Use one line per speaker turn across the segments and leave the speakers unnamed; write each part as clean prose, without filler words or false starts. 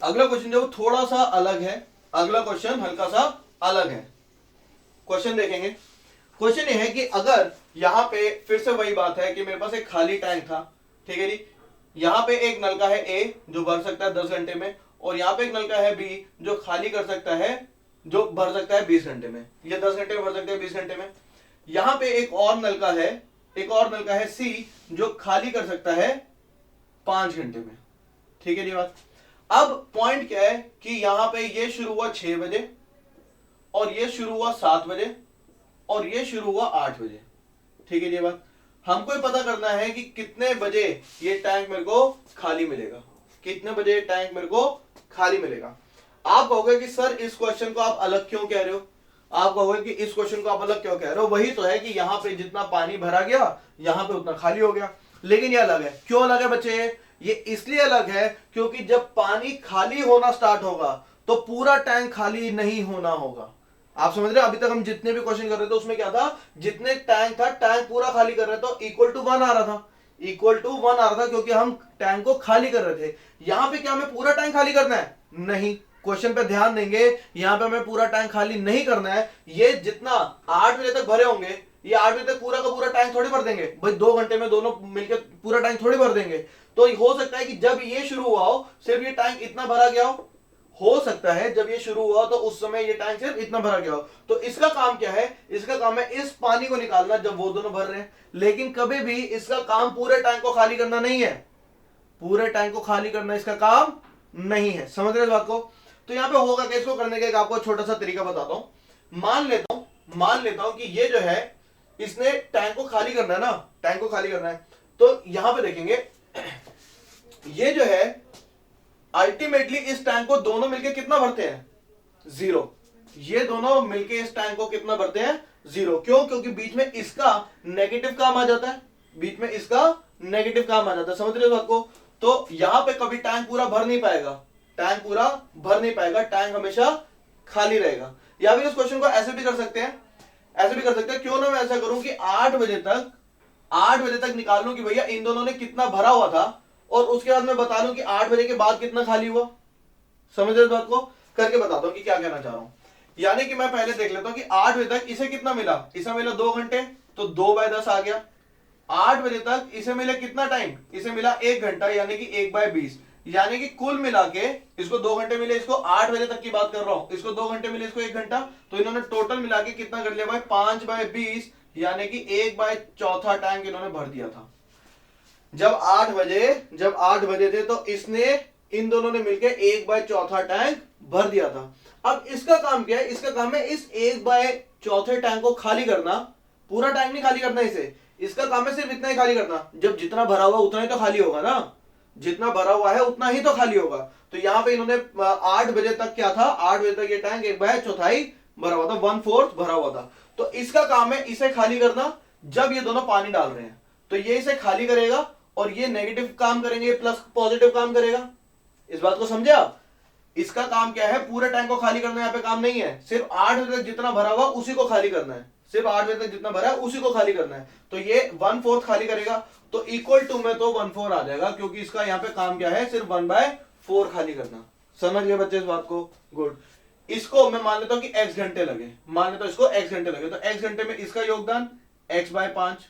अगला क्वेश्चन जो थोड़ा सा अलग है, अगला क्वेश्चन हल्का सा अलग है। क्वेश्चन देखेंगे। क्वेश्चन ये है कि अगर यहां पे फिर से वही बात है कि मेरे पास एक खाली टैंक था, ठीक है जी। यहां पे एक नलका है ए जो भर सकता है 10 घंटे में, और यहां पे एक नलका है बी जो खाली कर सकता है, जो भर सकता है 20 घंटे में, या 10 घंटे में भर सकता है 20 घंटे में। यहां पे एक और नलका है, एक और नलका है सी जो खाली कर सकता है 5 घंटे में, ठीक है जी बात। अब पॉइंट क्या है कि यहां पे ये शुरू हुआ 6 बजे, और ये शुरू हुआ 7 बजे, और ये शुरू हुआ 8 बजे, ठीक है जी बात। हमको ये पता करना है कि कितने बजे ये टैंक मेरे को खाली मिलेगा, कितने बजे टैंक मेरे को खाली मिलेगा। आप कहोगे कि सर इस क्वेश्चन को आप अलग क्यों कह रहे हो, आप कहोगे कि इस क्वेश्चन को आप अलग क्यों कह रहे हो, वही तो है कि यहां पे जितना पानी भरा गया यहां पे उतना खाली हो गया। लेकिन ये अलग है। क्यों अलग है बच्चे? ये इसलिए अलग है क्योंकि जब पानी खाली होना स्टार्ट होगा तो पूरा टैंक खाली नहीं होना होगा। आप समझ रहे हो? अभी तक हम जितने भी क्वेश्चन कर रहे थे उसमें क्या था, जितने टैंक था टैंक पूरा खाली कर रहे थे तो इक्वल टू 1 आ रहा था, इक्वल टू 1 आ रहा था, क्योंकि हम टैंक को खाली कर रहे थे। यहां पे क्या हमें पूरा टैंक खाली करना है? नहीं। क्वेश्चन पे ध्यान देंगे, यहां पे हमें पूरा टैंक खाली नहीं करना है। ये जितना 8 बजे तक भरे होंगे, ये 8 बजे तक पूरा का पूरा टैंक थोड़ी भर देंगे भाई, 2 घंटे में दोनों मिलकर पूरा टैंक थोड़ी भर देंगे। तो हो सकता है कि जब ये शुरू हुआ हो सिर्फ ये टैंक इतना भरा गया हो सकता है जब ये शुरू हुआ तो उस समय ये टैंक सिर्फ इतना भरा गया हो। तो इसका काम क्या है? इसका काम है इस पानी को निकालना जब वो दोनों भर रहे हैं। लेकिन कभी भी इसका काम पूरे टैंक को खाली करना नहीं है, पूरे टैंक को खाली करना इसका काम नहीं है। समझ रहे इस बात को? तो यहां पे होगा कि इसको करने का एक आपको छोटा सा तरीका बताता हूं। मान लेता हूं कि ये जो है इसने टैंक को खाली करना है ना, टैंक को खाली करना है। तो यहां पे देखेंगे ये जो है अल्टीमेटली इस टैंक को दोनों मिलके कितना भरते हैं? 0। ये दोनों मिलके इस टैंक को कितना भरते हैं? 0। क्यों? क्योंकि बीच में इसका नेगेटिव काम आ जाता है, बीच में इसका नेगेटिव काम आ जाता है। समझ रहे हो बात को? तो यहां पे कभी टैंक पूरा भर नहीं पाएगा, टैंक पूरा भर नहीं पाएगा, टैंक हमेशा खाली रहेगा। या फिर इस क्वेश्चन को ऐसे भी कर सकते हैं, ऐसे भी कर सकते हैं। क्यों ना मैं ऐसा करूं कि 8 बजे तक निकाल लूं कि भैया इन दोनों ने कितना भरा हुआ था, और उसके बाद मैं बता दूं कि 8 बजे के बाद कितना खाली हुआ। समझ रहे इस बात को? करके बताता हूं कि क्या कहना चाह रहा हूं। यानी कि मैं पहले देख लेता हूं कि 8 बजे तक इसे कितना मिला, इसे मिला 2 घंटे, तो 2/10 आ गया। 8 बजे तक इसे मिला कितना टाइम, इसे मिला 1 घंटा, यानी कि 1/20, यानी कि कुल मिला के इसको 2 घंटे मिले, इसको 8 बजे तक की बात कर रहा हूं, इसको 2 घंटे मिले, इसको 1 घंटा, तो इन्होंने टोटल मिला के कितना कर लिया भाई? 5/20, यानी कि 1/4 टैंक इन्होंने भर दिया था। जब 8 बजे थे तो इसने, इन दोनों ने मिलकर 1/4 टैंक भर दिया था। अब इसका काम क्या है? इसका काम है इस 1/4 टैंक को खाली करना, पूरा टैंक नहीं खाली करना इसे, इसका काम है सिर्फ इतना ही खाली करना। जब जितना भरा हुआ उतना ही तो खाली होगा ना, जितना भरा हुआ है उतना ही तो खाली होगा। तो यहां पे इन्होंने 8 बजे तक क्या था, 8 बजे तक ये टैंक 1/4 भरा हुआ था, 1/4 भरा हुआ था। तो इसका काम है इसे खाली करना जब ये दोनों पानी डाल रहे हैं। तो ये इसे खाली करेगा और ये नेगेटिव काम करेंगे, प्लस पॉजिटिव काम करेगा। इस बात को समझे आप? इसका काम क्या है? पूरे टैंक को खाली करना यहां पे काम नहीं है, सिर्फ 8 बजे तक जितना भरा हुआ उसी को खाली करना है, सिर्फ 8 बजे तक जितना भरा है उसी को खाली करना है। तो ये 1/4 खाली करेगा, तो इक्वल टू में तो 1/4 आ जाएगा, क्योंकि इसका यहां पे काम क्या है? सिर्फ 1/4 खाली करना। समझ गए बच्चे इस बात को? गुड। इसको मैं मान लेता हूं कि x घंटे लगे, मान लेता हूं इसको x घंटे लगे, तो x घंटे में इसका योगदान x/5।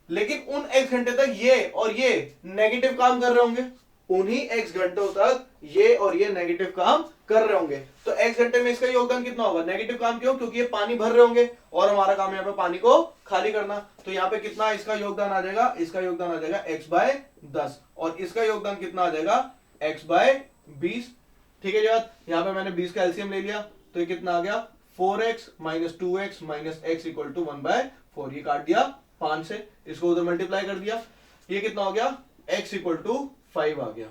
लेकिन उन x घंटे तक ये और ये नेगेटिव काम कर रहे होंगे, उन्हीं x घंटों तक ये और ये नेगेटिव काम कर रहे होंगे। तो x घंटे में इसका योगदान कितना होगा? नेगेटिव काम। क्यों? क्योंकि ये पानी भर रहे होंगे और हमारा काम यहाँ पे पानी को खाली करना। तो यहाँ पे कितना इसका योगदान आ जाएगा? इसका योगदान आ जाएगा x/10, और इसका योगदान कितना आ जाएगा? x/20। ठीक है जी बात? यहाँ पे मैंने 20 का एलसीएम ले लिया, तो ये कितना आ गया? 4x - 2x - x = 1/4। ये काट दिया 5 से, इसको उधर मल्टीप्लाई कर दिया, ये कितना हो गया? x = 5 आ गया,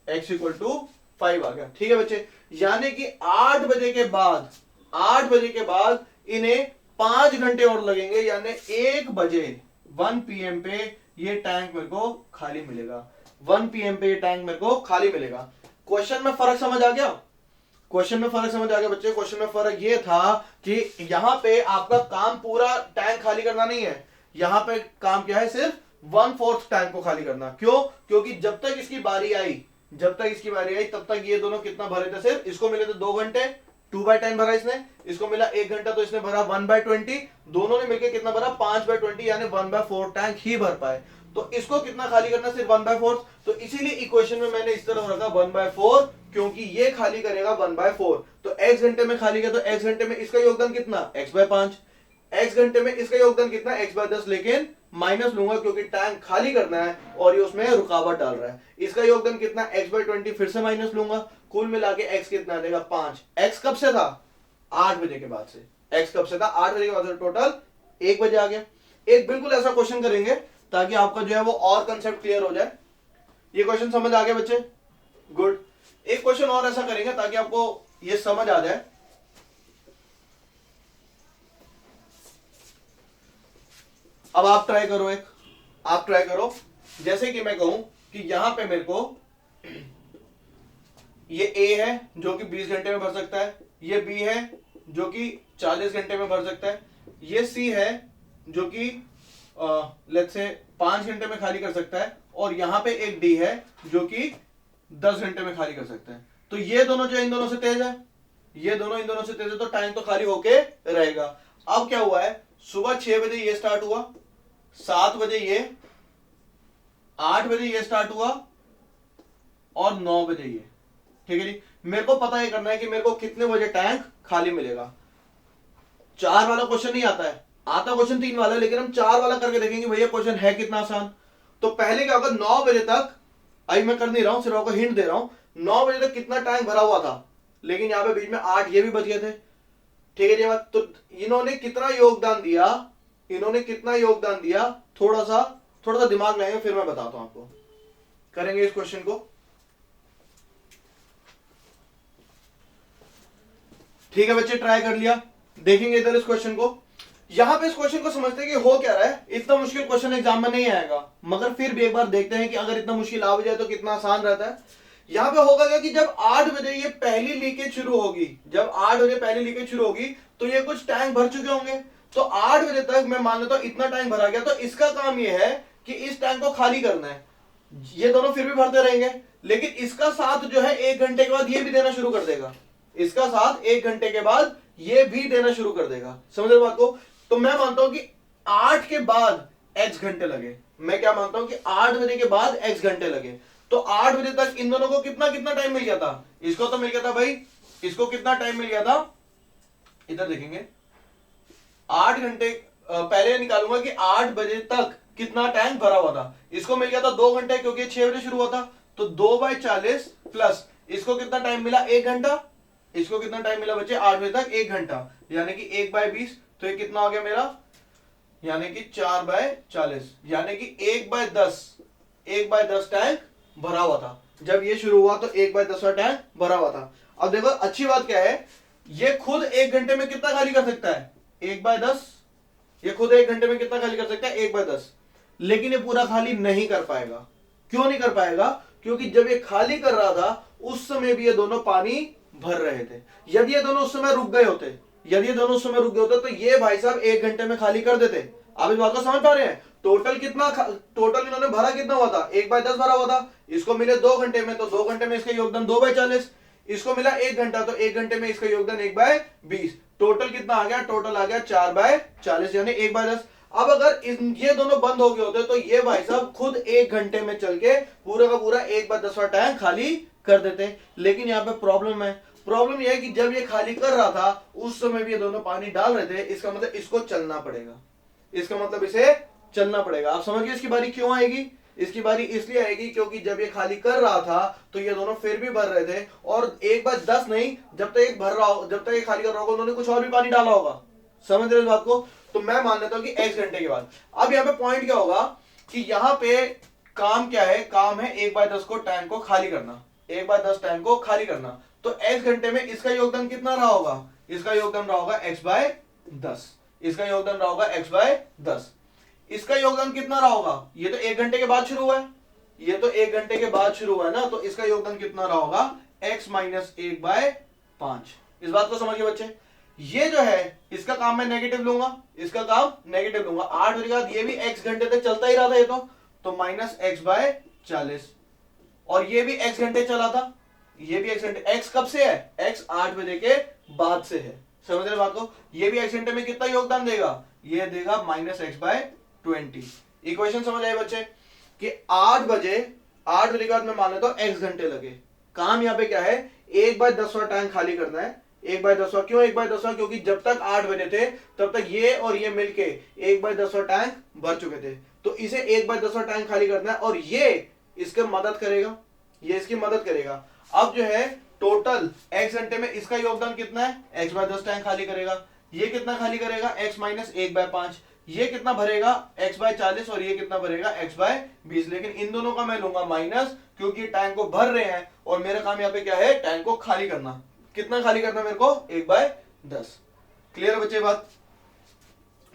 x = 5 आ गया। ठीक है बच्चे? यानी कि 8 बजे के बाद इन्हें 5 घंटे और लगेंगे, यानी 1 बजे 1 PM पे ये टैंक मेरे को खाली मिलेगा, 1 PM पे ये टैंक मेरे को खाली मिलेगा। क्वेश्चन में फर्क समझ आ गया? क्वेश्चन में फर्क समझ आ गया बच्चे? क्वेश्चन में फर्क ये था कि यहां पे आपका काम पूरा टैंक खाली करना नहीं है, यहां पे काम क्या है? सिर्फ 1/4 टैंक को खाली करना। क्यों? क्योंकि जब तक इसकी बारी आई, जब तक इसकी बारी आई तब तक ये दोनों कितना भरे थे, सिर्फ इसको मिले थे 2 घंटे, 2/10 भरा इसने, इसको मिला 1 घंटा तो इसने भरा 1/20, दोनों ने मिलकर कितना भरा 5/20 यानी 1/4 टैंक ही भर पाए। तो इसको कितना खाली करना, सिर्फ 1/4। तो इसीलिए इक्वेशन में मैंने इस तरह रखा 1/4, क्योंकि ये खाली करेगा 1/4। तो x घंटे में खाली किया तो x घंटे में इसका योगदान कितना x/5, x घंटे में इसका योगदान कितना x/10, लेकिन माइनस लूंगा क्योंकि टैंक खाली करना है और ये उसमें रुकावट डाल रहा है। इसका योगदान कितना x/20, फिर से माइनस लूंगा, कुल मिला के x कितना देगा 5। x कब से था 8 बजे के बाद से, x कब से था 8 बजे के बाद से, टोटल 1 बजे आ गया। एक बिल्कुल ऐसा क्वेश्चन करेंगे ताकि आपका जो है वो और कंसेप्ट क्लियर हो जाए। ये क्वेश्चन समझ आ गया बच्चे, गुड। एक क्वेश्चन और ऐसा करेंगे ताकि आपको ये समझ आ जाए। अब आप ट्राई करो, आप ट्राई करो, जैसे कि मैं कहूं कि यहां पे मेरे को ये A है जो कि 20 घंटे में भर सकता है, ये B है जो कि 40 घंटे में भर सकता है, ये C है जो कि लेट्स से 5 घंटे में खाली कर सकता है, और यहां पे एक D है जो कि 10 घंटे में खाली कर सकता है। तो ये दोनों जो इन दोनों से तेज है, ये दोनों इन दोनों से तेज है, तो टाइम तो खाली होके रहेगा। अब क्या हुआ है, सुबह 6 बजे ये स्टार्ट हुआ, 7 बजे ये, 8 बजे ये स्टार्ट हुआ और 9 बजे ये, ठीक है जी। मेरे को पता ये करना है कि मेरे को कितने बजे टैंक खाली मिलेगा। 4 वाला क्वेश्चन नहीं आता है, आता क्वेश्चन 3 वाला है, लेकिन हम 4 वाला करके देखेंगे भैया क्वेश्चन है कितना आसान। तो पहले क्या होगा, 9 बजे तक, अभी मैं कर नहीं रहा हूं, सिर्फ आपको हिंट दे रहा हूं, 9 बजे तक कितना टैंक भरा हुआ था, लेकिन यहां पे बीच में 8 ये भी बच गए थे, ठीक है जी बात। तो इन्होंने कितना योगदान दिया, इन्होंने कितना योगदान दिया, थोड़ा सा दिमाग लगाएंगे फिर मैं बताता हूं आपको। करेंगे इस क्वेश्चन को, ठीक है बच्चे, ट्राई कर लिया। देखेंगे इधर इस क्वेश्चन को, यहां पे इस क्वेश्चन को समझते हैं कि हो क्या रहा है। इतना मुश्किल क्वेश्चन एग्जाम में नहीं आएगा, मगर फिर भी एक बार देखते हैं कि अगर इतना मुश्किल आ जाए तो कितना आसान रहता है। यहां पे होगा क्या कि जब 8 बजे ये पहली लीकेज शुरू होगी, जब 8 बजे पहली लीकेज शुरू होगी तो ये कुछ टैंक भर चुके होंगे। तो 8 बजे तक मैं मान लेता हूं इतना टैंक भरा गया, तो इसका काम ये है कि इस टैंक को खाली करना है। ये दोनों फिर भी भरते रहेंगे, लेकिन इसका साथ जो है 1 घंटे के बाद ये भी देना शुरू कर देगा, इसका साथ 1 घंटे के बाद ये भी देना शुरू कर देगा। समझ रहे बात को। तो मैं मानता हूं कि 8 के बाद x घंटे लगे, मैं क्या मानता हूं कि 8 बजे के बाद x घंटे लगे। तो 8 बजे तक इन दोनों को कितना कितना टाइम मिल गया था, इसको तो मिल गया था भाई, इसको कितना टाइम मिल गया था, इधर देखेंगे 8 घंटे, पहले निकालूंगा कि 8 बजे तक कितना टैंक भरा हुआ था। इसको मिल गया था 2 घंटे क्योंकि 6 बजे शुरू हुआ था, तो 2/40 प्लस इसको कितना टाइम मिला 1 घंटा, इसको कितना टाइम मिला बच्चे 8 बजे तक 1 घंटा, यानी कि 1/20। तो ये कितना हो गया मेरा, यानी कि 4/40, यानी कि 1/10 टैंक भरा हुआ था। जब ये शुरू हुआ तो 1/10 टैंक भरा हुआ था। अब देखो अच्छी बात क्या है, ये खुद 1 घंटे में कितना खाली कर सकता है 1/10, ये खुद 1 घंटे में कितना खाली कर सकता है 1/10, लेकिन ये पूरा खाली नहीं कर पाएगा। क्यों नहीं कर पाएगा, क्योंकि जब ये खाली कर रहा था उस समय भी ये दोनों पानी भर रहे थे। यदि ये दोनों उस समय रुक गए होते, यदि ये दोनों उस समय रुक गए होते तो ये भाई साहब 1 घंटे में खाली कर देते। आप इस बात को समझ पा रहे हैं। टोटल इन्होंने भरा कितना हुआ था 1/10 भरा हुआ था, इसको मिले 2 घंटे में, तो 2 घंटे में इसका योगदान 2/40, इसको मिला 1 घंटा, तो 1 घंटे में इसका योगदान 1/20। टोटल कितना आ गया, टोटल आ गया 4/40 यानी 1/10। अब अगर ये दोनों बंद हो गए होते तो ये भाई साहब खुद 1 घंटे में चल के पूरा का पूरा 1/10 टैंक खाली कर देते। लेकिन यहाँ पे प्रॉब्लम है, प्रॉब्लम यह है कि जब ये खाली कर रहा था उस समय भी ये दोनों पानी डाल रहे थे, इसका मतलब इसको चलना पड़ेगा, इसका मतलब इसे चलना पड़ेगा। आप समझ गए इसकी बारी क्यों आएगी, इसकी बारी इसलिए आएगी क्योंकि जब ये खाली कर रहा था तो ये दोनों फिर भी भर रहे थे, और 1/10 नहीं, जब तक एक भर रहा हो, जब तक ये खाली कर रहा होगा उन्होंने कुछ और भी पानी डाला होगा। समझ रहे इस बात को। तो मैं मान लेता हूं कि x घंटे के बाद। अब यहाँ पे पॉइंट क्या होगा कि यहाँ पे काम क्या है, काम है 1/10 को टैंक को खाली करना, 1/10 टैंक को खाली करना। तो x घंटे में इसका योगदान कितना रहा होगा, इसका योगदान रहा होगा x/10, इसका योगदान रहा होगा x/10। इसका योगदान कितना रहा होगा, ये तो 1 घंटे के बाद शुरू हुआ है, ये तो 1 घंटे के बाद शुरू हुआ है ना, तो इसका योगदान कितना रहा होगा x - 1/5। इस बात को समझिए बच्चे। ये जो है इसका काम मैं नेगेटिव लूंगा, इसका काम नेगेटिव लूंगा। 8 बजे के बाद ये भी x घंटे तक चलता ही रहा था ये तो -x/40। और ये भी x घंटे चला था, ये भी x घंटे। x कब से है? x 8 बजे के बाद से है। समझ रहे बात को? ये भी x घंटे में कितना योगदान देगा? ये देगा -x/20। इक्वेशन समझ आए बच्चे कि 8 बजे के बाद मैं मान लेता हूं x घंटे लगे। काम यहाँ पे क्या है? 1/10वां टैंक खाली करना है। 1/10वां क्यों 1/10वां? क्योंकि जब तक 8 बजे थे तब तक ये और ये मिलके 1/10वां टैंक भर चुके थे। तो इसे 1/10वां टैंक खाली करना है और ये इसके मदद करेगा, ये इसकी मदद करेगा। अब जो है टोटल x घंटे में इसका योगदान कितना है? x/10 टैंक खाली करेगा। ये कितना खाली करेगा? x - 1/5। ये कितना भरेगा? x/40 और ये कितना भरेगा? x/20। लेकिन इन दोनों का मैं लूंगा माइनस, क्योंकि टैंक को भर रहे हैं और मेरा काम यहाँ पे क्या है? टैंक को खाली करना। कितना खाली करना मेरे को? 1/10। क्लियर बच्चे बात?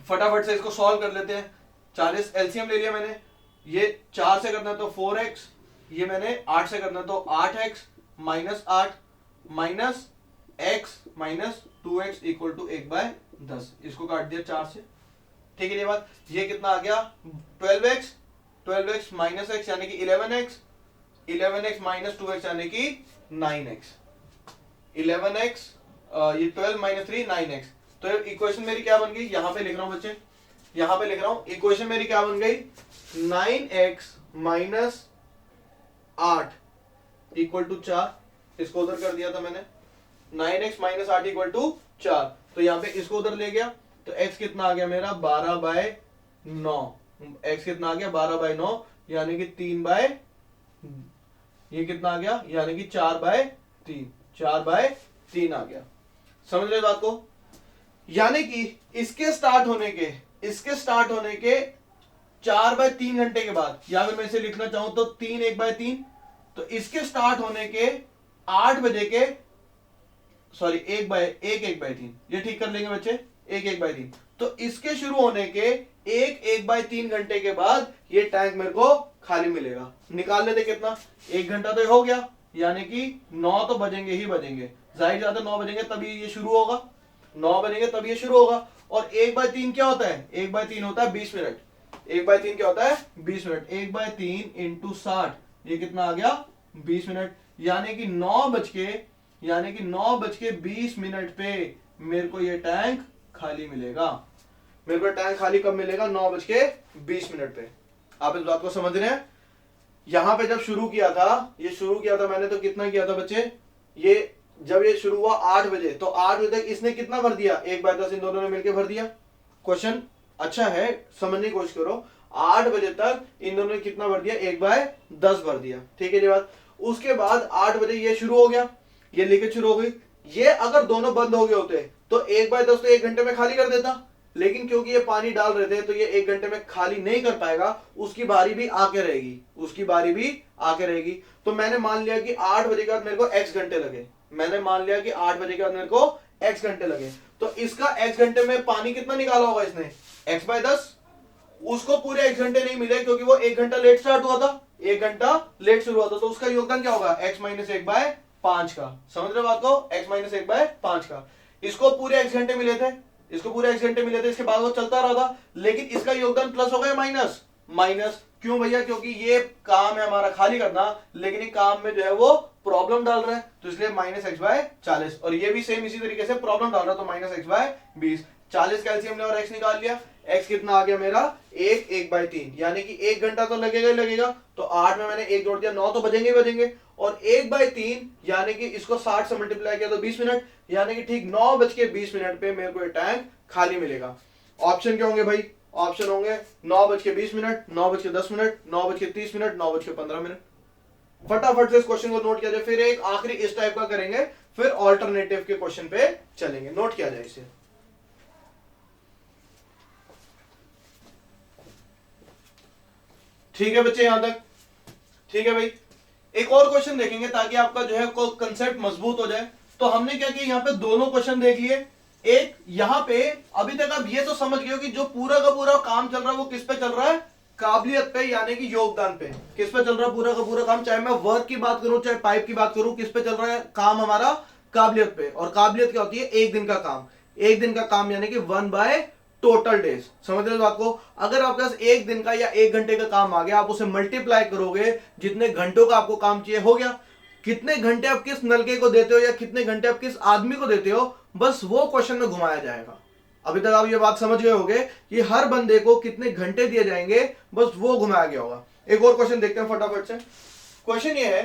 फटाफट से इसको सॉल्व कर लेते हैं। 40 एलसीएम ले लिया मैंने। ये 4 से करना तो 4x, ये मैंने 8 से करना तो 8x -8 minus x minus 2x equal to 1/10। इसको काट दिया 4 से। ठीक है ये बात। ये कितना आ गया? 12x माइनस x यानी कि 11x माइनस 2x यानी कि 9x। 11x ये 12 माइनस 3 9x। तो इक्वेशन मेरी क्या बन गई? यहां पे लिख रहा हूं बच्चे, यहां पे लिख रहा हूं। इक्वेशन मेरी क्या बन गई? 9x minus 8 equal to 4। इसको उधर कर दिया था मैंने। 9x minus 8 equal to 4। तो यहां पे इसको उधर ले गया तो x कितना आ गया मेरा? 12/9। x कितना आ गया? 12/9 यानी कि 3/, ये कितना आ गया? यानी कि 4/3। 4/3 आ गया। समझ रहे बात को? यानी कि इसके स्टार्ट होने के 4/3 घंटे के बाद, या अगर मैं इसे लिखना चाहूं तो 3 1/3, तो इसके स्टार्ट होने के 8 बजे के, सॉरी 1/3, ये ठीक कर लेंगे बच्चे, 1/3। तो इसके शुरू होने के 1/3 घंटे के बाद ये टैंक मेरे को खाली मिलेगा। निकाल लेते कितना? 1 घंटा तो हो गया, यानी कि 9 तो बजेंगे ही बजेंगे। जाहिर जाता 9 बजेंगे तभी ये शुरू होगा, 9 बजेंगे तब ये शुरू होगा। और 1/3 क्या होता है? 1/3 होता है 20 मिनट। 1/3 क्या होता है? 20 मिनट। 1/3 इंटू 60, ये कितना आ गया? 20 मिनट। यानी कि 9:20 मिनट पे मेरे को ये टैंक खाली मिलेगा। मेरे को टैंक खाली कब मिलेगा? 9:20 मिनट पे। आप इस बात को समझ रहे हैं? यहां पे जब शुरू किया था मैंने, तो कितना किया था बच्चे? ये जब ये शुरू हुआ 8 बजे, तो 8 बजे तक इसने कितना भर दिया? 1/10 इन दोनों ने मिलकर भर दिया। क्वेश्चन अच्छा है, समझने की कोशिश करो। 8 बजे तक इन दोनों ने कितना भर दिया? 1/10 भर दिया। ठीक है ये बात। उसके बाद 8 बजे ये शुरू हो गया, ये लीकेज शुरू हो गई। ये अगर दोनों बंद हो गए होते तो 1/10 तो 1 घंटे में खाली कर देता, लेकिन क्योंकि ये पानी डाल रहे थे तो ये 1 घंटे में खाली नहीं कर पाएगा, उसकी बारी भी आके रहेगी। तो मैंने मान लिया कि 8 बजे के बाद मेरे को x घंटे लगे। तो इसका x घंटे में पानी कितना निकाला होगा इसने? x/10। उसको पूरे x घंटे नहीं मिले क्योंकि वो 1 घंटा लेट स्टार्ट हुआ था, 1 घंटा लेट शुरू हुआ था। तो उसका योगदान क्या होगा? x - 1/5 का। समझ रहे बात को? x - 1/5 का। इसको पूरे x घंटे मिले थे, इसके बाद वो चलता रहा था, लेकिन इसका योगदान प्लस हो गया माइनस। क्यों भैया? क्योंकि ये काम है हमारा खाली करना, लेकिन ये काम में जो है वो प्रॉब्लम डाल रहा है, तो इसलिए -x/40। और ये भी सेम इसी तरीके से प्रॉब्लम डाल रहा है, तो -x/20। 40 कैल्सियम ने और x निकाल लिया। x कितना आ गया मेरा? 1/3, यानी कि 1 घंटा तो लगेगा। तो 8 में मैंने 1 जोड़ दिया, 9 तो बजेंगे। और 1/3 यानी कि इसको 60 से मल्टीप्लाई किया तो 20 मिनट, यानी कि ठीक 9:20 मिनट पे मेरे को ये टैंक खाली मिलेगा। ऑप्शन क्या होंगे भाई? ऑप्शन होंगे 9:20 मिनट, 9:10 मिनट, 9:30 मिनट, 9:15 मिनट। फटाफट से इस क्वेश्चन को नोट किया जाए। फिर एक आखिरी इस टाइप का करेंगे, फिर ऑल्टरनेटिव के क्वेश्चन पे चलेंगे। नोट किया जाए इसे। ठीक है बच्चे, यहां तक ठीक है भाई। एक और क्वेश्चन देखेंगे ताकि आपका जो है कंसेप्ट मजबूत हो जाए। तो हमने क्या किया, यहाँ पे दोनों क्वेश्चन देख लिए। एक यहाँ पे अभी तक आप ये तो समझ गए हो कि जो पूरा का पूरा काम चल रहा है वो किस पे चल रहा है? काबिलियत पे, यानी कि योगदान पे। किस पे चल रहा है पूरा का पूरा काम? चाहे मैं वर्क की बात करूं, चाहे पाइप की बात करूं, किस पे चल रहा है काम हमारा? काबिलियत पे। और काबिलियत क्या होती है? 1 दिन का काम। 1 दिन का काम यानी कि 1/2 टोटल डेज। समझ रहे हो बात को? अगर आपके पास एक दिन का या एक घंटे का काम आ गया, आप उसे मल्टीप्लाई करोगे, जितने घंटों का आपको काम चाहिए हो गया। कितने घंटे आप किस नलके को देते हो या कितने घंटे आप किस आदमी को देते हो, बस वो क्वेश्चन में घुमाया जाएगा। अभी तक आप ये बात समझ गए होंगे कि हर बंदे को कितने घंटे दिए जाएंगे, बस वो घुमाया गया होगा। एक और क्वेश्चन देखते हैं फटाफट से। क्वेश्चन ये है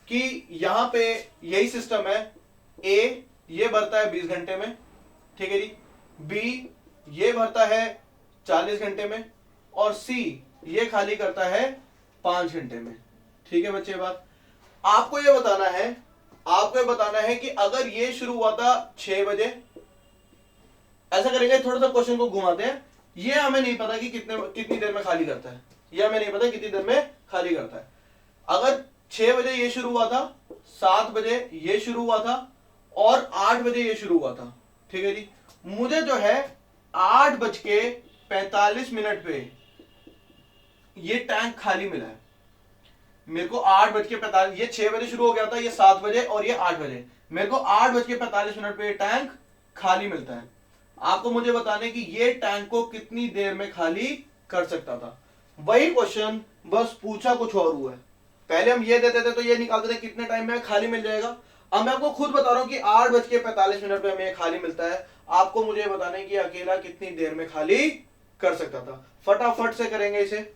कि यहां पे यही सिस्टम है, ए ये भरता है 20 घंटे में, ठीक है जी, बी ये भरता है 40 घंटे में, और सी ये खाली करता है 5 घंटे में। ठीक है बच्चे, बात आपको ये बताना है कि अगर ये शुरू हुआ था 6 बजे, ऐसा करेंगे, थोड़ा सा क्वेश्चन को घुमाते हैं। ये हमें नहीं पता कि कितनी देर में खाली करता है, ये हमें नहीं पता कितनी देर में खाली करता है। अगर 6 बजे ये शुरू हुआ था, 7 बजे ये शुरू हुआ था, और 8 बजे ये शुरू हुआ था, ठीक है जी, मुझे जो है 8:45 पे ये टैंक खाली मिला है। मेरे को 8:45, ये 6 बजे शुरू हो गया था, ये 7 बजे और ये 8 बजे, मेरे को 8:45 पे ये टैंक खाली मिलता है। आपको मुझे बताने कि ये टैंक को कितनी देर में खाली कर सकता था। वही क्वेश्चन, बस पूछा कुछ और हुआ है। पहले हम ये देते थे तो ये निकालते थे कितने टाइम में खाली मिल जाएगा। अब मैं आपको खुद बता रहा हूं कि 8:45 पे हमें खाली मिलता है। आपको मुझे बताने की अकेला कितनी देर में खाली कर सकता था। फटाफट से करेंगे इसे।